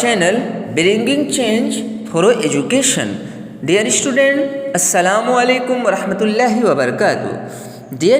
channel Bringing Change through Education. Dear student, Assalamu alaikum wa rahmatullahi wa barakatuh. Dear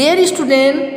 Dear student,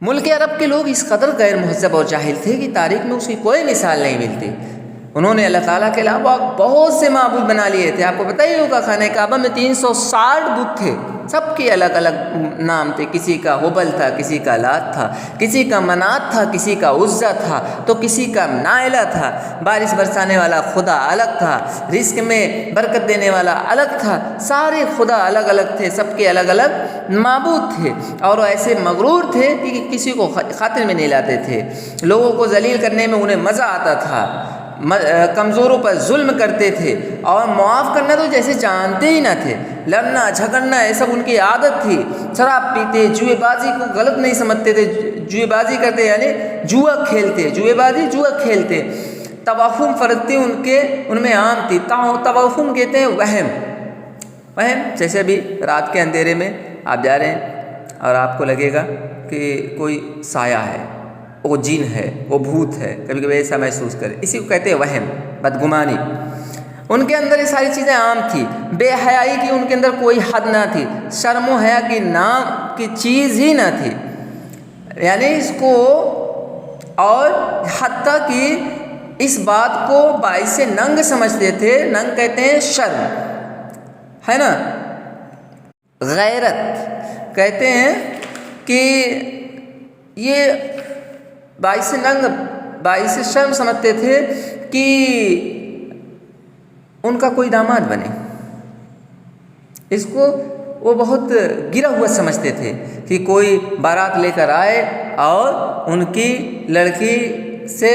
ملک عرب کے لوگ اس قدر غیر مہذب اور جاہل تھے کہ تاریخ میں اس کی کوئی مثال نہیں ملتی۔ انہوں نے اللہ تعالیٰ کے علاوہ بہت سے معبود بنا لیے تھے۔ آپ کو پتہ ہی ہوگا خانہ کعبہ میں 360 بت تھے، سب کے الگ الگ نام تھے۔ کسی کا ہبل تھا، کسی کا لات تھا، کسی کا منات تھا، کسی کا عزا تھا، تو کسی کا نائلہ تھا۔ بارش برسانے والا خدا الگ تھا، رزق میں برکت دینے والا الگ تھا۔ سارے خدا الگ الگ تھے، سب کے الگ الگ معبود تھے، اور ایسے مغرور تھے کہ کسی کو خاطر میں نہیں لاتے تھے۔ لوگوں کو ذلیل کرنے میں انہیں مزہ آتا تھا، کمزوروں پر ظلم کرتے تھے، اور معاف کرنا تو جیسے جانتے ہی نہ تھے۔ لڑنا جھگڑنا یہ سب ان کی عادت تھی۔ شراب پیتے، جوئے بازی کو غلط نہیں سمجھتے تھے، جوئے بازی کرتے یعنی جوا کھیلتے، جوئے بازی جوا کھیلتے۔ توہم فرضی ان میں عام تھی۔ توہم کہتے ہیں وہم، جیسے ابھی رات کے اندھیرے میں آپ جا رہے ہیں اور آپ کو لگے گا کہ کوئی سایہ ہے، وہ جن ہے، وہ بھوت ہے، کبھی کبھی ایسا محسوس کرے، اسی کو کہتے ہیں وہم، بدگمانی۔ ان کے اندر یہ ساری چیزیں عام تھی۔ بے حیائی کی ان کے اندر کوئی حد نہ تھی، شرم و حیا کی نام کی چیز ہی نہ تھی، یعنی اس کو، اور حتیٰ کہ اس بات کو باعث ننگ سمجھتے تھے۔ ننگ کہتے ہیں شرم، ہے نا، غیرت کہتے ہیں کہ یہ باعث ننگ، باعث شرم سمجھتے تھے کہ ان کا کوئی داماد بنے۔ اس کو وہ بہت گرا ہوا سمجھتے تھے کہ کوئی بارات لے کر آئے اور ان کی لڑکی سے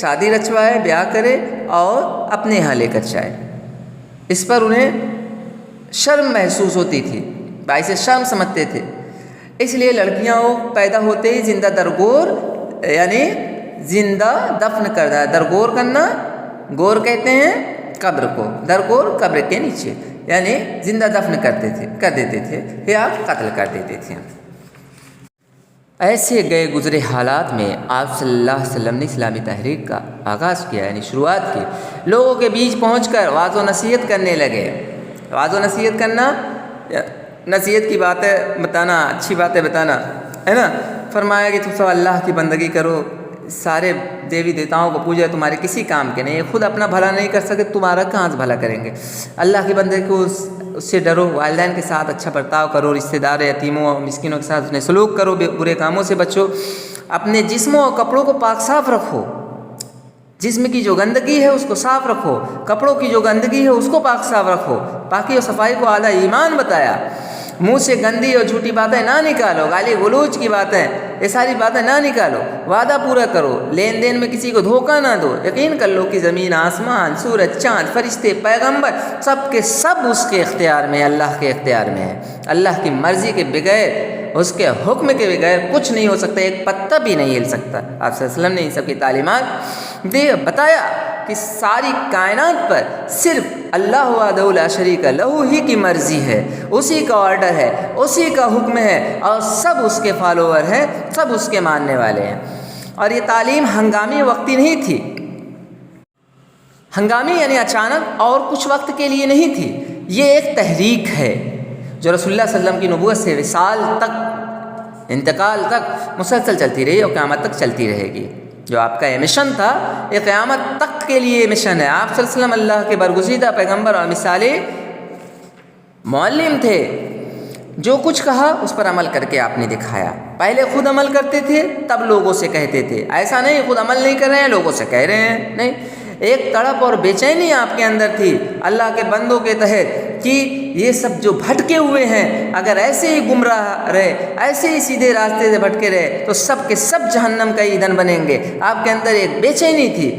شادی رچوائے، بیاہ کرے اور اپنے یہاں لے کر جائے۔ اس پر انہیں شرم محسوس ہوتی تھی، باعث شرم سمجھتے تھے۔ اس لیے لڑکیاں پیدا ہوتے ہی زندہ درگور، یعنی زندہ دفن کرنا، درگور کرنا، گور کہتے ہیں قبر کو، درگور قبر کے نیچے، یعنی زندہ دفن کر دیتے تھے یا قتل کر دیتے تھے۔ ایسے گئے گزرے حالات میں آپ صلی اللہ علیہ وسلم نے اسلامی تحریک کا آغاز کیا، یعنی شروعات کی۔ لوگوں کے بیچ پہنچ کر واعظ و نصیحت کرنے لگے۔ واعظ و نصیحت کرنا، نصیحت کی باتیں بتانا، اچھی باتیں بتانا، ہے نا۔ فرمایا کہ تم سب اللہ کی بندگی کرو، سارے دیوی دیوتاؤں کو پوجا، تمہارے کسی کام کے نہیں، خود اپنا بھلا نہیں کر سکتے، تمہارا کہاں سے بھلا کریں گے۔ اللہ کی بندگی کو اس سے ڈرو، والدین کے ساتھ اچھا برتاؤ کرو، رشتہ دار یتیموں اور مسکینوں کے ساتھ سلوک کرو، برے کاموں سے بچو، اپنے جسموں اور کپڑوں کو پاک صاف رکھو۔ جسم کی جو گندگی ہے اس کو صاف رکھو، کپڑوں کی جو گندگی ہے اس کو پاک صاف رکھو۔ پاکی اور صفائی کو اعلیٰ ایمان بتایا۔ منہ سے گندی اور جھوٹی باتیں نہ نکالو، گالی غلوچ کی باتیں، یہ ساری باتیں نہ نکالو۔ وعدہ پورا کرو، لین دین میں کسی کو دھوکہ نہ دو۔ یقین کر لو کہ زمین، آسمان، سورج، چاند، فرشتے، پیغمبر، سب کے سب اس کے اختیار میں، اللہ کے اختیار میں ہے۔ اللہ کی مرضی کے بغیر، اس کے حکم کے بغیر کچھ نہیں ہو سکتا، ایک پتا بھی نہیں ہل سکتا۔ آپ صلی اللہ علیہ وسلم نے ان سب کی تعلیمات بتایا کہ ساری کائنات پر صرف اللہ وحدہ لا شریک لہ ہی کی مرضی ہے، اسی کا آرڈر ہے، اسی کا حکم ہے، اور سب اس کے فالوور ہیں، سب اس کے ماننے والے ہیں۔ اور یہ تعلیم ہنگامی وقتی نہیں تھی، ہنگامی یعنی اچانک اور کچھ وقت کے لیے نہیں تھی، یہ ایک تحریک ہے جو رسول اللہ صلی اللہ علیہ وسلم کی نبوت سے وصال تک، انتقال تک مسلسل چلتی رہی اور قیامت تک چلتی رہے گی۔ جو آپ کا یہ مشن تھا، یہ قیامت تک کے لیے مشن ہے۔ آپ صلی اللہ علیہ وسلم اللہ کے برگزیدہ پیغمبر اور مثالی معلم تھے۔ جو کچھ کہا اس پر عمل کر کے آپ نے دکھایا۔ پہلے خود عمل کرتے تھے، تب لوگوں سے کہتے تھے۔ ایسا نہیں خود عمل نہیں کر رہے ہیں لوگوں سے کہہ رہے ہیں، نہیں۔ ایک تڑپ اور بے چینی آپ کے اندر تھی اللہ کے بندوں کے تحت کہ یہ سب جو بھٹکے ہوئے ہیں، اگر ایسے ہی گمراہ رہے، ایسے ہی سیدھے راستے سے بھٹکے رہے تو سب کے سب جہنم کا ایندھن بنیں گے۔ آپ کے اندر ایک بے چینی تھی،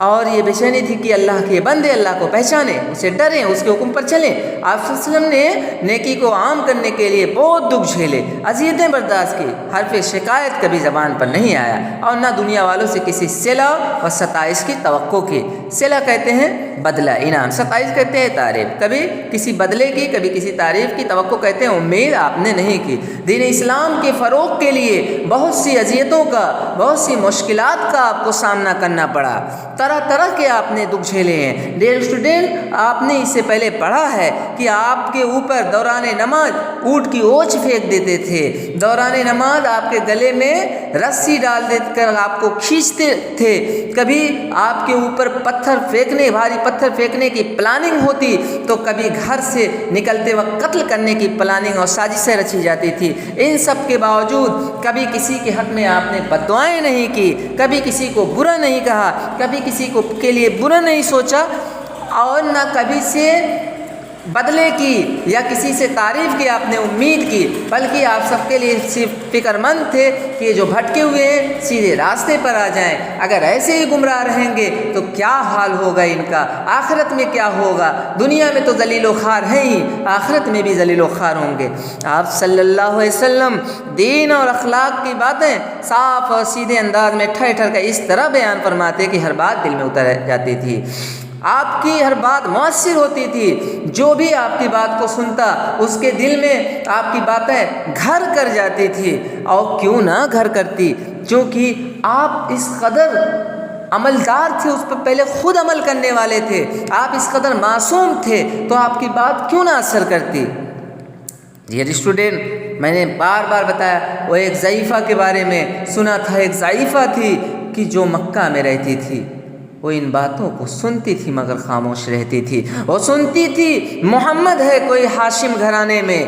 اور یہ بے چینی تھی کہ اللہ کے بندے اللہ کو پہچانیں، اسے ڈریں، اس کے حکم پر چلیں۔ آپ صلی اللہ علیہ وسلم نے نیکی کو عام کرنے کے لیے بہت دکھ جھیلے، اذیتیں برداشت کی، حرف شکایت کبھی زبان پر نہیں آیا، اور نہ دنیا والوں سے کسی صلہ و ستائش کی توقع کی۔ صلہ کہتے ہیں بدلہ، انعام، ستائش کہتے ہیں تعریف، کبھی کسی بدلے کی، کبھی کسی تعریف کی توقع کہتے ہیں امید آپ نے نہیں کی۔ دین اسلام کے فروغ کے لیے بہت سی اذیتوں کا، بہت سی مشکلات کا آپ کو سامنا کرنا پڑا، طرح طرح کے آپ نے دکھ جھیلے ہیں۔ ڈیئر اسٹوڈنٹ، آپ نے اس سے پہلے پڑھا ہے کہ آپ کے اوپر دوران نماز اونٹ کی اوچ پھینک دیتے تھے، دوران نماز آپ کے گلے میں رسی ڈال دے کر آپ کو کھینچتے تھے، کبھی آپ کے اوپر بھاری پتھر پھینکنے کی پلاننگ ہوتی تو کبھی گھر سے نکلتے وقت قتل کرنے کی پلاننگ اور سازشیں رچی جاتی تھی۔ ان سب کے باوجود کبھی کسی کے حق میں آپ نے بد دعائیں نہیں کی، کبھی کسی کو برا نہیں کہا، کبھی کسی کو کے لیے برا نہیں سوچا، اور نہ کبھی سے بدلے کی یا کسی سے تعریف کی آپ نے امید کی، بلکہ آپ سب کے لیے صرف فکر مند تھے کہ جو بھٹکے ہوئے ہیں سیدھے راستے پر آ جائیں۔ اگر ایسے ہی گمراہ رہیں گے تو کیا حال ہوگا ان کا، آخرت میں کیا ہوگا؟ دنیا میں تو ذلیل و خوار ہیں ہی، آخرت میں بھی ذلیل و خوار ہوں گے۔ آپ صلی اللہ علیہ وسلم دین اور اخلاق کی باتیں صاف اور سیدھے انداز میں ٹھہر ٹھہر کر اس طرح بیان فرماتے کہ ہر بات دل میں اتر جاتی تھی، آپ کی ہر بات مؤثر ہوتی تھی، جو بھی آپ کی بات کو سنتا اس کے دل میں آپ کی باتیں گھر کر جاتی تھی۔ اور کیوں نہ گھر کرتی، کیونکہ آپ اس قدر عملدار تھے، اس پر پہلے خود عمل کرنے والے تھے، آپ اس قدر معصوم تھے، تو آپ کی بات کیوں نہ اثر کرتی؟ ڈیئر اسٹوڈنٹ، میں نے بار بار بتایا، وہ ایک ضعیفہ کے بارے میں سنا تھا، ایک ضعیفہ تھی کہ جو مکہ میں رہتی تھی، وہ ان باتوں کو سنتی تھی مگر خاموش رہتی تھی۔ وہ سنتی تھی محمد ہے کوئی ہاشم گھرانے میں،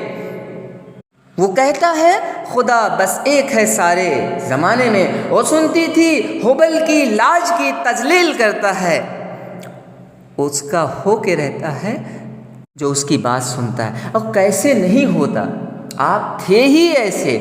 وہ کہتا ہے خدا بس ایک ہے سارے زمانے میں، وہ سنتی تھی ہبل کی لاج کی تجلیل کرتا ہے، اس کا ہو کے رہتا ہے جو اس کی بات سنتا ہے۔ اور کیسے نہیں ہوتا، آپ تھے ہی ایسے۔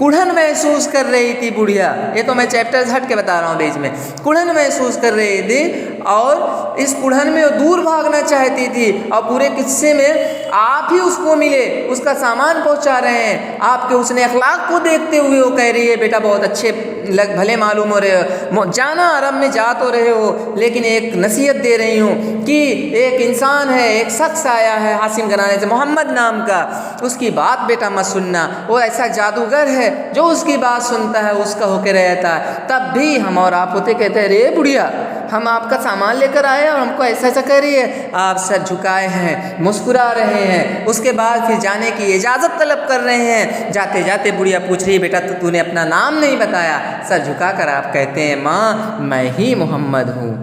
کڑھن محسوس کر رہی تھی بڑھیا، یہ تو میں چیپٹرز ہٹ کے بتا رہا ہوں بیچ میں، کڑھن محسوس کر رہی تھی، اور اس کڑھن میں دور بھاگنا چاہتی تھی، اور پورے قصے میں آپ ہی اس کو ملے، اس کا سامان پہنچا رہے ہیں، آپ کے حسن اخلاق کو دیکھتے ہوئے وہ کہہ رہی ہے بیٹا بہت اچھے بھلے معلوم ہو رہے ہو، جانا عرب میں جا تو رہے ہو، لیکن ایک نصیحت دے رہی ہوں کہ ایک انسان ہے، ایک شخص آیا ہے ہاشم گھرانے سے محمد نام کا، اس کی بات بیٹا مت سننا، وہ ایسا جادوگر ہے جو اس کی بات سنتا ہے اس کا ہو کے رہتا ہے۔ تب بھی ہم اور آپ ہوتے کہتے ہیں رے بڑھیا ہم آپ کا سامان لے کر آئے اور ہم کو ایسا ایسا کہہ رہی ہے، آپ سر جھکائے ہیں، مسکرا رہے ہیں، اس کے بعد پھر جانے کی اجازت طلب کر رہے ہیں، جاتے جاتے بڑھیا پوچھ رہی ہے بیٹا تو نے اپنا نام نہیں بتایا، سر جھکا کر آپ کہتے ہیں ماں میں ہی محمد ہوں۔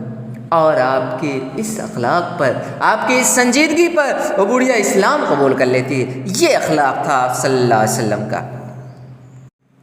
اور آپ کے اس اخلاق پر، آپ کی اس سنجیدگی پر وہ بڑھیا اسلام قبول کر لیتی ہے۔ یہ اخلاق تھا آپ صلی اللہ علیہ وسلم کا۔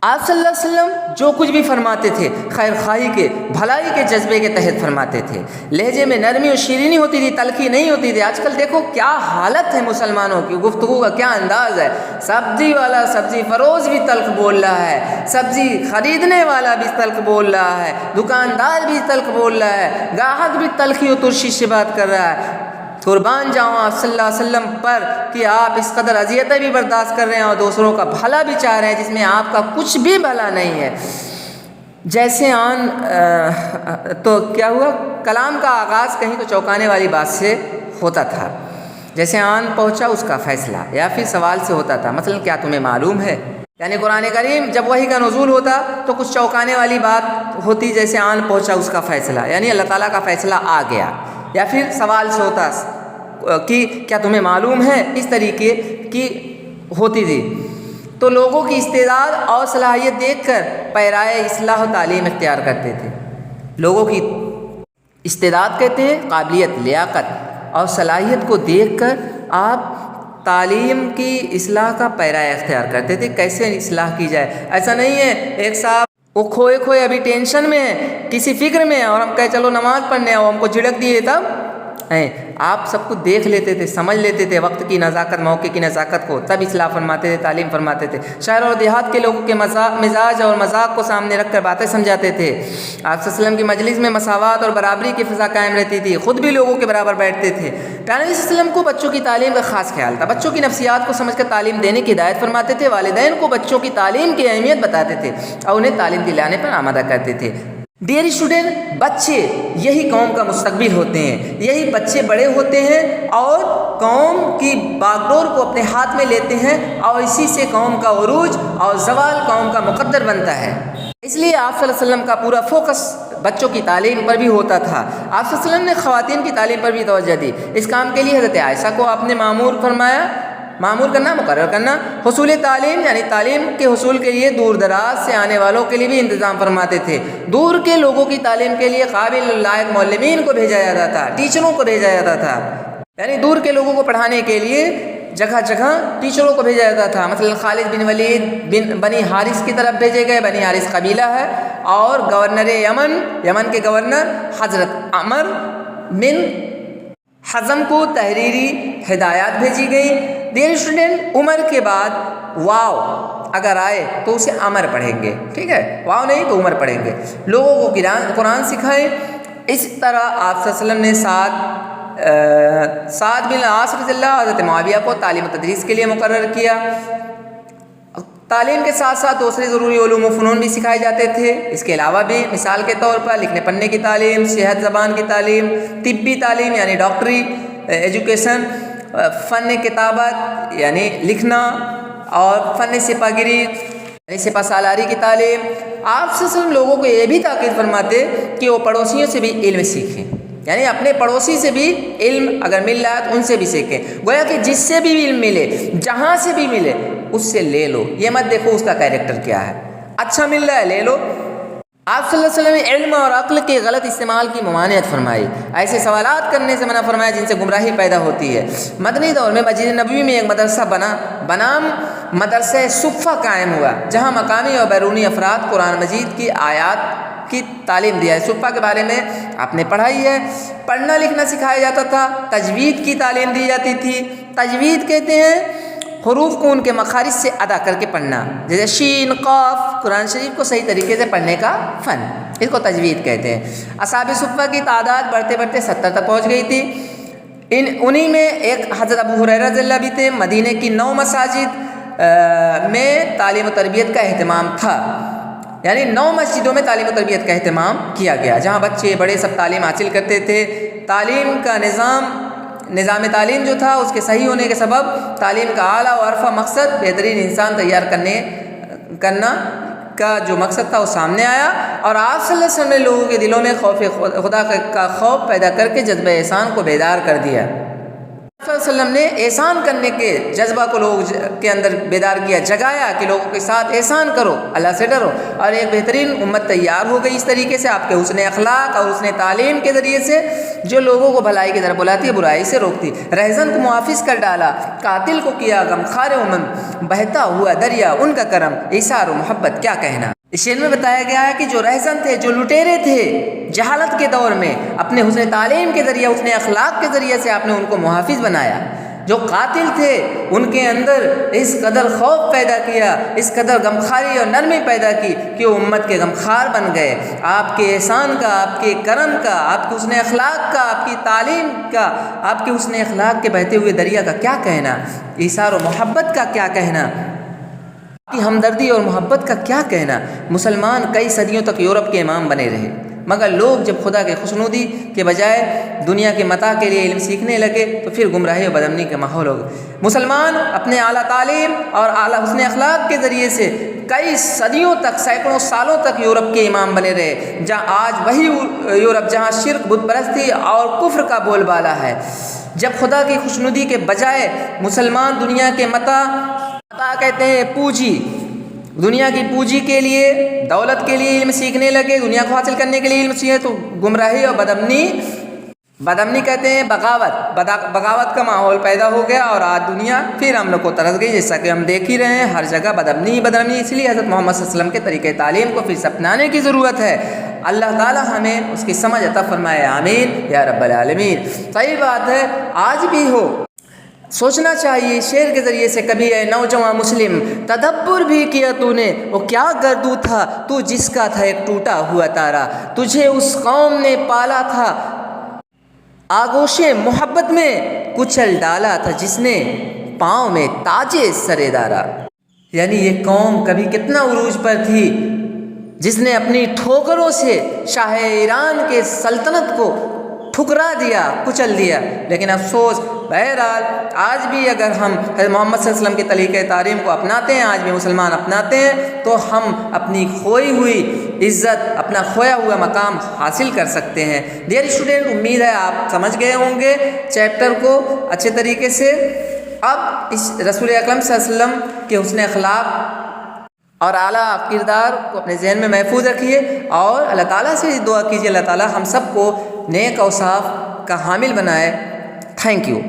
آپ صلی اللہ علیہ وسلم جو کچھ بھی فرماتے تھے خیر خواہی کے، بھلائی کے جذبے کے تحت فرماتے تھے، لہجے میں نرمی اور شیرینی ہوتی تھی، تلخی نہیں ہوتی تھی۔ آج کل دیکھو کیا حالت ہے مسلمانوں کی، گفتگو کا کیا انداز ہے، سبزی والا سبزی فروش بھی تلخ بول رہا ہے، سبزی خریدنے والا بھی تلخ بول رہا ہے، دکاندار بھی تلخ بول رہا ہے، گاہک بھی تلخی و ترشی سے بات کر رہا ہے۔ قربان جاؤں آپ صلی اللہ علیہ وسلم پر کہ آپ اس قدر اذیتیں بھی برداشت کر رہے ہیں اور دوسروں کا بھلا بھی چاہ رہے ہیں جس میں آپ کا کچھ بھی بھلا نہیں ہے۔ جیسے تو کیا ہوا، کلام کا آغاز کہیں تو چونکانے والی بات سے ہوتا تھا، جیسے آن پہنچا اس کا فیصلہ، یا پھر سوال سے ہوتا تھا، مثلا کیا تمہیں معلوم ہے؟ یعنی قرآن کریم جب وحی کا نزول ہوتا تو کچھ چونکانے والی بات ہوتی، جیسے آن پہنچا اس کا فیصلہ، یعنی اللہ تعالیٰ کا فیصلہ آ گیا، یا پھر سوال سے ہوتا کہ کیا تمہیں معلوم ہے، اس طریقے کی ہوتی تھی۔ تو لوگوں کی استعداد اور صلاحیت دیکھ کر پیرائے اصلاح و تعلیم اختیار کرتے تھے۔ لوگوں کی استعداد کہتے ہیں قابلیت، لیاقت اور صلاحیت کو دیکھ کر آپ تعلیم کی اصلاح کا پیرائے اختیار کرتے تھے، کیسے اصلاح کی جائے۔ ایسا نہیں ہے ایک صاحب وہ کھوئے ابھی ٹینشن میں ہے، کسی فکر میں ہے، اور ہم کہے چلو نماز پڑھنے اور ہم کو جھڑک دیے، تب آپ سب کو دیکھ لیتے تھے، سمجھ لیتے تھے وقت کی نزاکت، موقع کی نزاکت کو، تب اصلاح فرماتے تھے، تعلیم فرماتے تھے۔ شہر اور دیہات کے لوگوں کے مزاج اور مذاق کو سامنے رکھ کر باتیں سمجھاتے تھے۔ آپ صلی اللہ علیہ وسلم کی مجلس میں مساوات اور برابری کی فضا قائم رہتی تھی، خود بھی لوگوں کے برابر بیٹھتے تھے۔ پیارے نبی صلی اللہ علیہ وسلم کو بچوں کی تعلیم کا خاص خیال تھا، بچوں کی نفسیات کو سمجھ کر تعلیم دینے کی ہدایت فرماتے تھے، والدین کو بچوں کی تعلیم کی اہمیت بتاتے تھے اور انہیں تعلیم دلانے پر آمادہ کرتے تھے۔ ڈیئر اسٹوڈنٹ، بچے یہی قوم کا مستقبل ہوتے ہیں، یہی بچے بڑے ہوتے ہیں اور قوم کی باغ ڈور کو اپنے ہاتھ میں لیتے ہیں، اور اسی سے قوم کا عروج اور زوال قوم کا مقدر بنتا ہے۔ اس لیے آپ صلی اللہ علیہ وسلم کا پورا فوکس بچوں کی تعلیم پر بھی ہوتا تھا۔ آپ صلی اللہ علیہ وسلم نے خواتین کی تعلیم پر بھی توجہ دی۔ اس کام کے لیے حضرت عائشہ کو آپ نے معمور کرنا، مقرر کرنا۔ حصول تعلیم یعنی تعلیم کے حصول کے لیے دور دراز سے آنے والوں کے لیے بھی انتظام فرماتے تھے۔ دور کے لوگوں کی تعلیم کے لیے قابل لائق معلمین کو بھیجا جاتا تھا، ٹیچروں کو بھیجا جاتا تھا، یعنی دور کے لوگوں کو پڑھانے کے لیے جگہ جگہ ٹیچروں کو بھیجا جاتا تھا۔ مثلا خالد بن ولید بنی حارث کی طرف بھیجے گئے، بنی حارث قبیلہ ہے، اور گورنر یمن کے گورنر حضرت عمر بن حزم کو تحریری ہدایات بھیجی گئی۔ ڈیئر اسٹوڈنٹ، عمر کے بعد واو اگر آئے تو اسے عمر پڑھیں گے، ٹھیک ہے، واو نہیں تو عمر پڑھیں گے۔ لوگوں کو قرآن سکھائیں۔ اس طرح آپ صلی اللہ علیہ وسلم نے سعد بن العاص رضی اللہ حضرت معاویہ کو تعلیم و تدریس کے لیے مقرر کیا۔ تعلیم کے ساتھ ساتھ دوسرے ضروری علوم و فنون بھی سکھائے جاتے تھے۔ اس کے علاوہ بھی مثال کے طور پر لکھنے پڑھنے کی تعلیم، صحت زبان کی تعلیم، طبی تعلیم یعنی ڈاکٹری ایجوکیشن، فن کتابت یعنی لکھنا، اور فن سپہ گیری یعنی سپہ سالاری کی تعلیم۔ آپ سے صرف لوگوں کو یہ بھی تاکید فرماتے کہ وہ پڑوسیوں سے بھی علم سیکھیں، یعنی اپنے پڑوسی سے بھی علم اگر مل رہا ہے تو ان سے بھی سیکھیں۔ گویا کہ جس سے بھی علم ملے، جہاں سے بھی ملے، اس سے لے لو، یہ مت دیکھو اس کا کیریکٹر کیا ہے، اچھا مل رہا ہے لے لو۔ آپ صلی اللہ علیہ وسلم نے علم اور عقل کے غلط استعمال کی ممانعت فرمائی، ایسے سوالات کرنے سے منع فرمایا جن سے گمراہی پیدا ہوتی ہے۔ مدنی دور میں مسجد نبوی میں ایک مدرسہ بنام مدرسہ صفہ قائم ہوا، جہاں مقامی اور بیرونی افراد قرآن مجید کی آیات کی تعلیم دیا ہے۔ صفہ کے بارے میں آپ نے پڑھائی ہے۔ پڑھنا لکھنا سکھایا جاتا تھا، تجوید کی تعلیم دی جاتی تھی۔ تجوید کہتے ہیں حروف کو ان کے مخارج سے ادا کر کے پڑھنا، جیسے شین، قاف، قرآن شریف کو صحیح طریقے سے پڑھنے کا فن، اس کو تجوید کہتے ہیں۔ اصحاب صفہ کی تعداد بڑھتے بڑھتے 70 تک پہنچ گئی تھی۔ انہی میں ایک حضرت ابو ہریرہ رضی اللہ بھی تھے۔ مدینے کی 9 مساجد میں تعلیم و تربیت کا اہتمام تھا، یعنی 9 مسجدوں میں تعلیم و تربیت کا اہتمام کیا گیا، جہاں بچے بڑے سب تعلیم حاصل کرتے تھے۔ تعلیم کا نظام تعلیم جو تھا اس کے صحیح ہونے کے سبب تعلیم کا اعلیٰ و عرفہ مقصد بہترین انسان تیار کرنا کا جو مقصد تھا وہ سامنے آیا، اور آپ صلی اللہ علیہ وسلم نے لوگوں کے دلوں میں خوف خدا کا خوف پیدا کر کے جذبہ احسان کو بیدار کر دیا۔ صلی اللہ علیہ وسلم نے احسان کرنے کے جذبہ کو لوگوں کے اندر بیدار کیا، جگایا کہ لوگوں کے ساتھ احسان کرو، اللہ سے ڈرو، اور ایک بہترین امت تیار ہو گئی اس طریقے سے آپ کے حسن اخلاق اور حسن تعلیم کے ذریعے سے، جو لوگوں کو بھلائی کی طرف بلاتی ہے، برائی سے روکتی۔ رہزن کو محافظ کر ڈالا، قاتل کو کیا غمخوار بہتا ہوا دریا ان کا کرم، ایثار و محبت کیا کہنا۔ اس شعر میں بتایا گیا ہے کہ جو رہزن تھے، جو لٹیرے تھے جہالت کے دور میں، اپنے حسن تعلیم کے ذریعے، حسن اخلاق کے ذریعے سے آپ نے ان کو محافظ بنایا۔ جو قاتل تھے ان کے اندر اس قدر خوف پیدا کیا، اس قدر غمخواری اور نرمی پیدا کی کہ وہ امت کے غمخوار بن گئے۔ آپ کے احسان کا، آپ کے کرم کا، آپ کے حسن اخلاق کا، آپ کی تعلیم کا، آپ کے حسن اخلاق کے بہتے ہوئے دریا کا کیا کہنا، ایثار و محبت کا کیا کہنا، کی ہمدردی اور محبت کا کیا کہنا۔ مسلمان کئی صدیوں تک یورپ کے امام بنے رہے، مگر لوگ جب خدا کے خوشنودی کے بجائے دنیا کے متاع کے لیے علم سیکھنے لگے تو پھر گمراہی اور بدامنی کا ماحول ہو گیا۔ مسلمان اپنے اعلیٰ تعلیم اور اعلیٰ حسن اخلاق کے ذریعے سے کئی صدیوں تک، سینکڑوں سالوں تک یورپ کے امام بنے رہے، جہاں آج وہی یورپ جہاں شرک، بت پرستی اور کفر کا بول بالا ہے۔ جب خدا کی خوشنودی کے بجائے مسلمان دنیا کے متاع کہتے ہیں پوجی، دنیا کی پوجی کے لیے، دولت کے لیے علم سیکھنے لگے، دنیا کو حاصل کرنے کے لیے علم سیکھے، تو گمراہی اور بدامنی کہتے ہیں بغاوت کا ماحول پیدا ہو گیا، اور آج دنیا پھر ہم لوگ کو ترس گئی، جیسا کہ ہم دیکھ ہی رہے ہیں ہر جگہ بدامنی۔ اس لیے حضرت محمد صلی اللہ علیہ وسلم کے طریقہ تعلیم کو پھر سے اپنانے کی ضرورت ہے۔ اللہ تعالی ہمیں اس کی سمجھ عطا فرمائے، آمین یا رب العالمین۔ صحیح بات ہے، آج بھی ہو سوچنا چاہیے شعر کے ذریعے سے کبھی، اے نوجوان مسلم تدبر بھی کیا تو نے، وہ کیا گردو تھا تو جس کا تھا ایک ٹوٹا ہوا تارا، تجھے اس قوم نے پالا تھا آغوش محبت میں، کچل ڈالا تھا جس نے پاؤں میں تاجے سرے دارا۔ یعنی یہ قوم کبھی کتنا عروج پر تھی، جس نے اپنی ٹھوکروں سے شاہ ایران کے سلطنت کو ٹھکرا دیا، کچل دیا۔ لیکن افسوس، بہرحال آج بھی اگر ہم حضرت محمد صلی اللہ علیہ وسلم کے طریقۂ تعلیم کو اپناتے ہیں، آج بھی مسلمان اپناتے ہیں، تو ہم اپنی کھوئی ہوئی عزت، اپنا کھویا ہوا مقام حاصل کر سکتے ہیں۔ ڈیئر اسٹوڈنٹ، امید ہے آپ سمجھ گئے ہوں گے چیپٹر کو اچھے طریقے سے۔ اب اس رسول اکرم صلی اللہ علیہ وسلم کے حسن اخلاق اور اعلیٰ کردار کو اپنے ذہن میں محفوظ رکھیے، اور اللہ تعالیٰ سے دعا کیجیے اللہ تعالیٰ ہم سب کو نیک اوصاف کا حامل بنائے۔ Thank you.